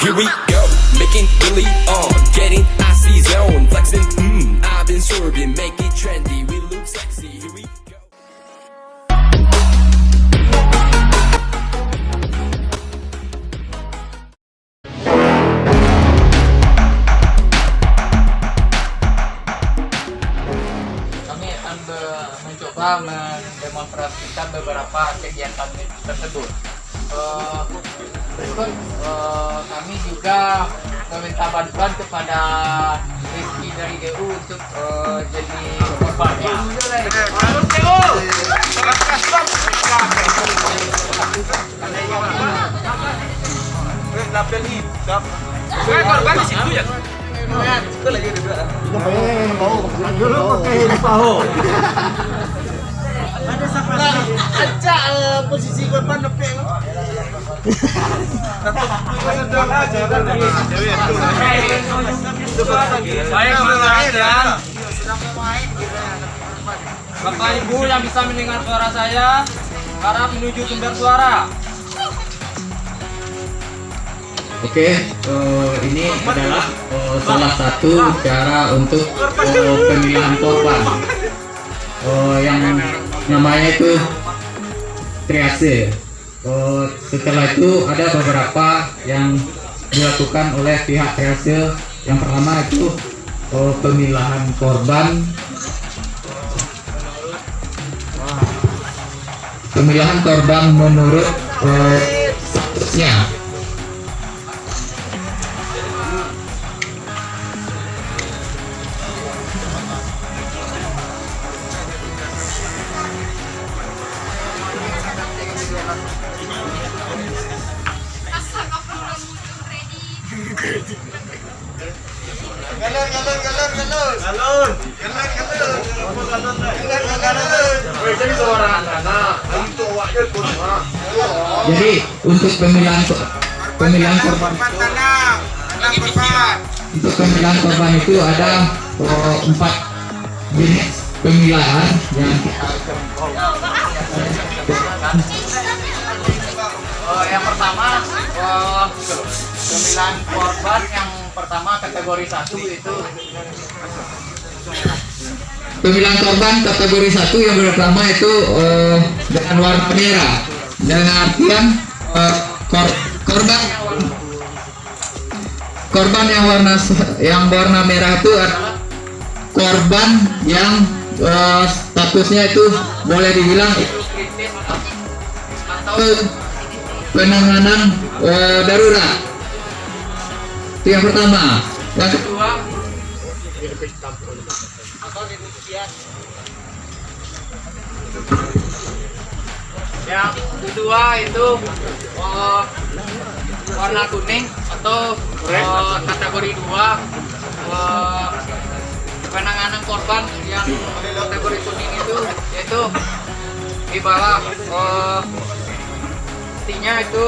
Here we go, making Billy on, getting icy zone, flexing. I've been swerving, make it trendy. We look sexy. Here we go. Kami akan mencoba mendemonstrasikan beberapa kegiatan tersebut. Berikut kami juga meminta bantuan kepada Rizky dari GU untuk jadi korbannya. Korban di situ ya? Itu lagi Aja posisi korban nepek. Bapak Ibu yang bisa mendengar suara saya, harap menuju sumber suara. Oke, ini adalah salah satu cara untuk pemilihan korban yang namanya itu triase. Setelah itu ada beberapa yang dilakukan oleh pihak triase. Yang pertama itu pemilihan korban, menurut statusnya. Jadi untuk pemilihan korban itu ada 4 jenis pemilihan yang Yang pertama pemilihan korban yang pertama kategori 1 itu pemilihan korban kategori 1 yang pertama itu dengan warna merah, dengan artian korban yang warna merah itu adalah korban yang statusnya itu boleh dibilang kritis atau penanganan darurat. Itu yang pertama. Yang kedua itu warna kuning atau kategori 2 penanganan korban yang kategori kuning itu yaitu di bawah intinya itu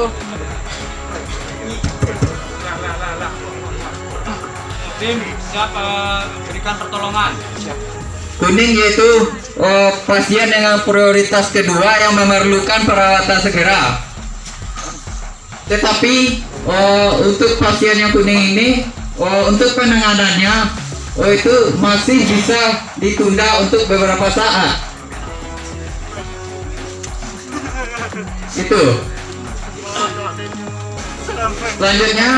tim siap berikan pertolongan. kuning yaitu pasien dengan prioritas kedua yang memerlukan perawatan segera. Tetapi untuk pasien yang kuning ini untuk penanganannya itu masih bisa ditunda untuk beberapa saat. Itu. Selanjutnya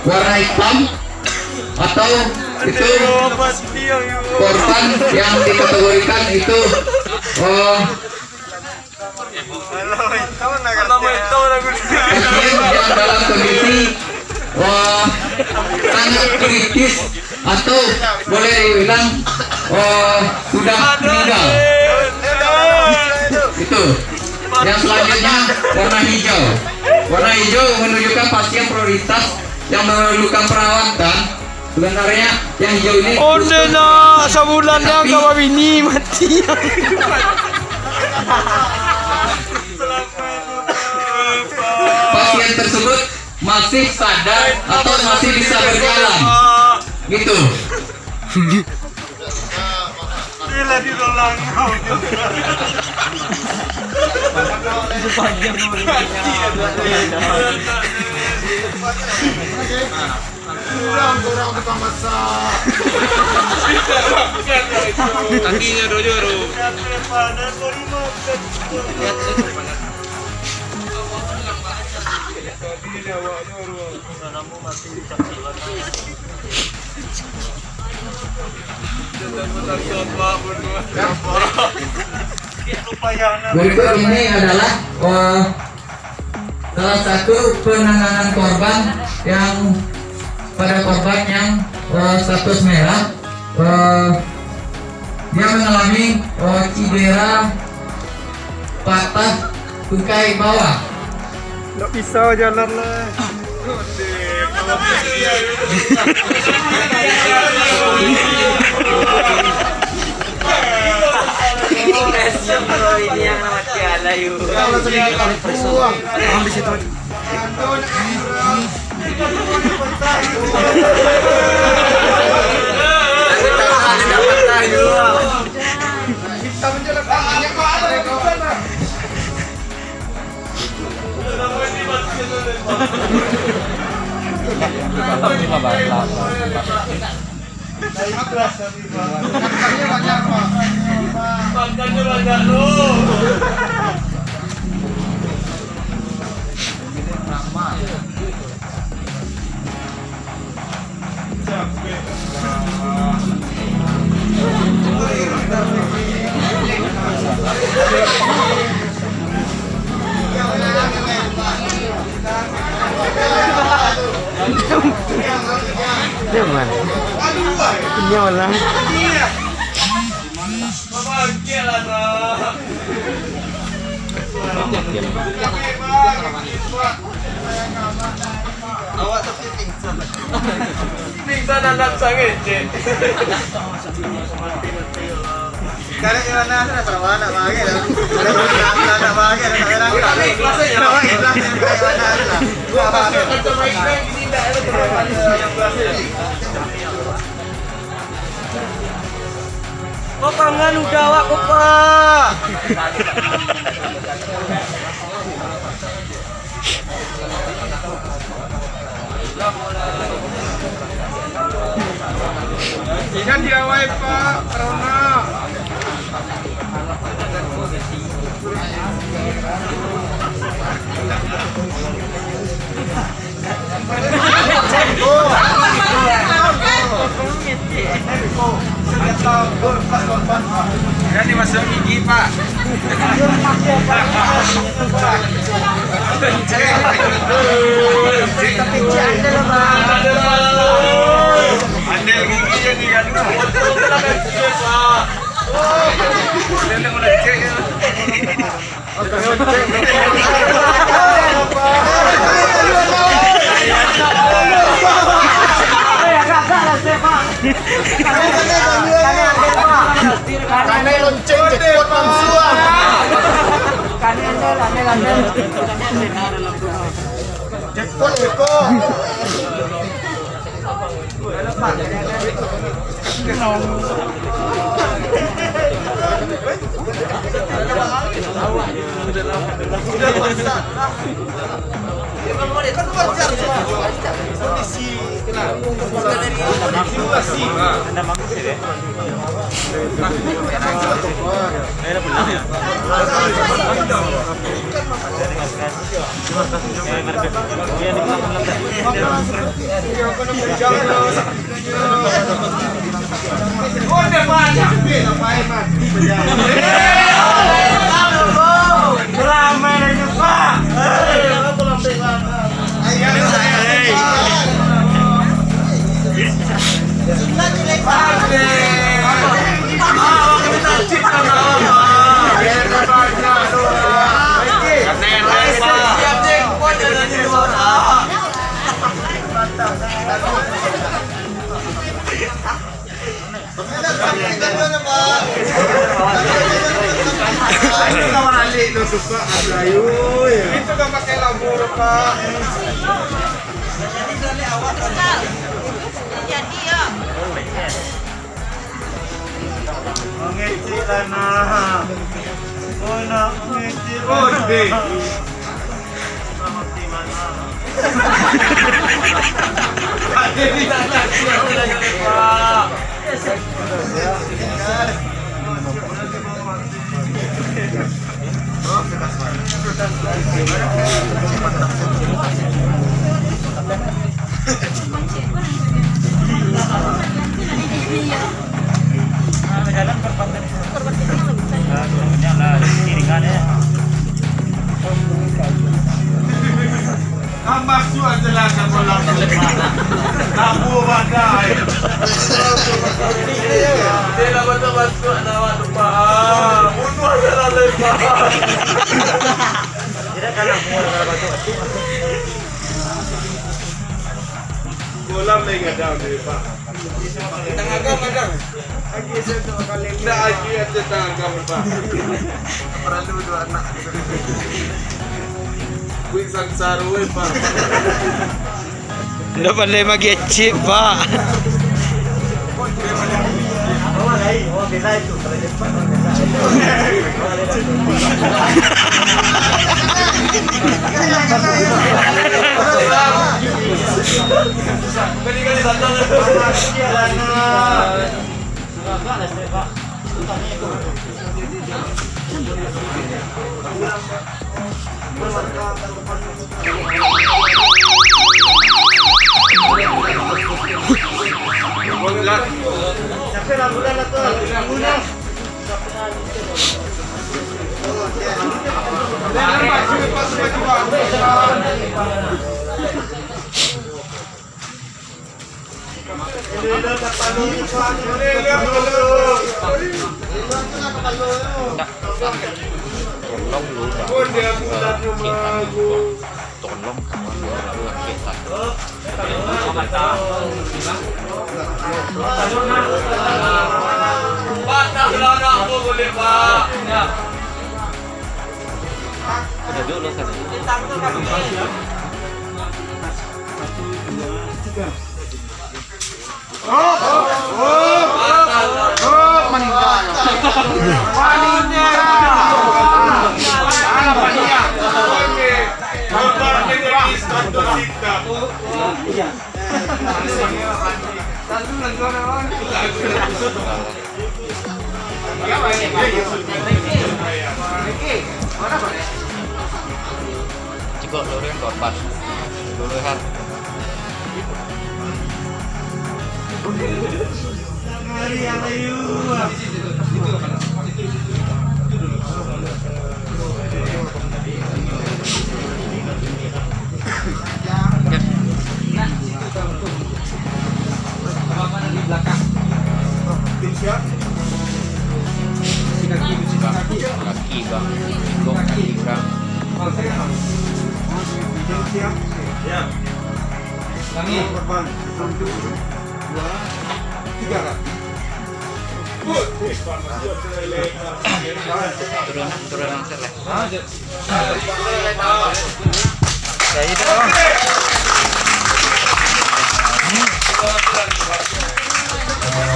warna hitam atau itu korban yang dikategorikan itu pasien yang dalam kondisi sangat kritis atau boleh dibilang sudah meninggal. Itu. Yang selanjutnya warna hijau. Warna hijau menunjukkan pasien prioritas yang memerlukan perawatan. Sebenarnya yang hijau ini Sebulan yang kau ini mati. pasien tersebut masih sadar atau masih bisa berjalan. Gitu. Gila di dolang. Orang tukang masak. Kakinya dojoro. Berikut ini adalah salah satu penanganan korban yang pada korban yang status merah. Dia mengalami cedera patah tungkai bawah. Nggak bisa jalan lah. Ini yang nama Tiala yuk. Di situ. Jangan. Nyala. Awak tapi pingsan. Pingsan anak sangat. Sekarang gimana? Ada perwana lagi dah. Ada lagi ada kamera. Kami kelasnya. Awak ikhlas yang mana ada. Gua pakai. Ini dah ada yang kelasnya. Kok kangen udah awak kok Pak? Jangan diawai Pak, Corona. Jangan dimasuk gigi Pak. Tapi ada lah Bang. Andel giginya nih kan. Dia mulai cek ya. Karena lonceng jekot manusia. Andel. Jekot jekot. Itu gak pakai lampu Pak. Jadi ya. Ngecil lah. Oh nak ngecil. Oh, deh. Sama timana. Ambas tu adalah kapolang Nabu badai. Dia bantu anak lupa. Mundur adalah lepas. Tidak kalah bantu. Kolam lagi ada di Pak. Tangagam ada. Lagi satu kali. Tidak lagi ada tangagam Pak. Perlu dua anak. Wih sangsara Pak. Udah pandai mag-chip, Pak. Jika lori yang korban, lori kan. Kaki bang, kaki bang. Lagi korban 1, 2, 3 kan? Turun langsung lah.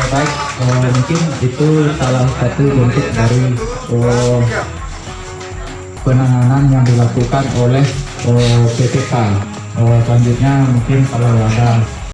Baik, mungkin itu salah satu bentuk dari penanganan yang dilakukan oleh PPK. Selanjutnya mungkin kalau ada